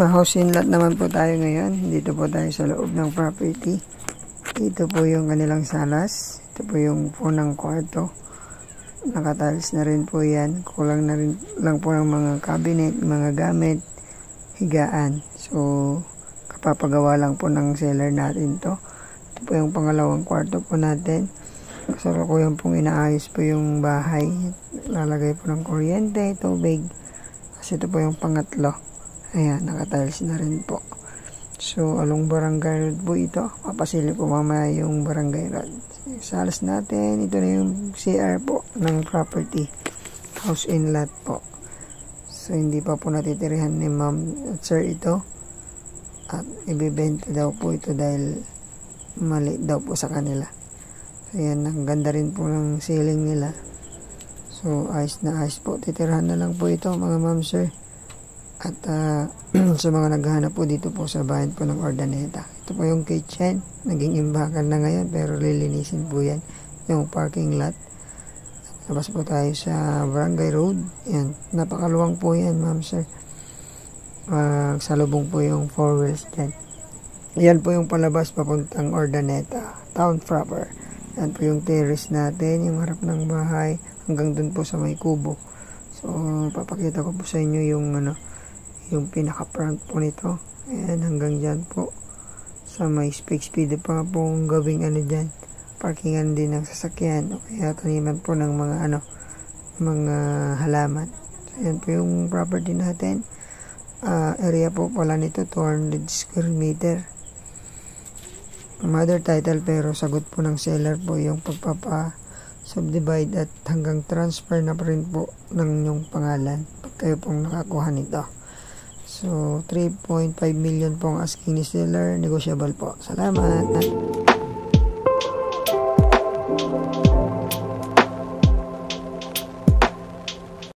House in lot naman po tayo ngayon. Dito po tayo sa loob ng property. Ito po yung kanilang salas. Ito po yung unang kwarto. Nakatiles na rin po yan. Kulang na rin lang po ng mga cabinet, mga gamit, higaan. So, kapapagawa lang po ng seller natin to. Ito po yung pangalawang kwarto po natin. Kasalukuyan pong inaayos po yung bahay. Lalagay po ng kuryente, tubig. Kasi ito po yung pangatlo. Ayan, nakatiles na rin po. So, along barangay road po ito. Papasili po mamaya yung barangay road. Salas natin. Ito na yung CR po ng property. House in lot po. So, hindi pa po natitirihan ni ma'am at sir ito. At ibibenta daw po ito dahil mali daw po sa kanila. So, ayan, ang ganda rin po ng ceiling nila. So, ayos na ayos po. Titirahan na lang po ito mga ma'am sir. At sa mga naghahanap po dito po sa bayan po ng Urdaneta. Ito po yung kitchen. Naging imbakan na ngayon pero lilinisin po yan. Yung parking lot. Labas po tayo sa barangay road. Yan. Napakaluwang po yan ma'am sir. Salubong po yung 4 wheels dyan. Yan po yung palabas papuntang Urdaneta. Town proper. Yan po yung terrace natin. Yung harap ng bahay. Hanggang dun po sa may kubo. So papakita ko po sa inyo yung yung pinaka-front po nito. Ayan, hanggang dyan po. Sa may speed pa pong gawing dyan. Parkingan din ng sasakyan. O kaya taniman po ng mga mga halaman. So, ayan po yung property natin. Area po pala nito 200 square meter. Mother title pero sagot po ng seller po yung subdivide at hanggang transfer na pa rin po ng inyong pangalan pag kayo pong nakakuha nito. So, 3.5 million po ang asking ni seller. Negotiable po. Salamat.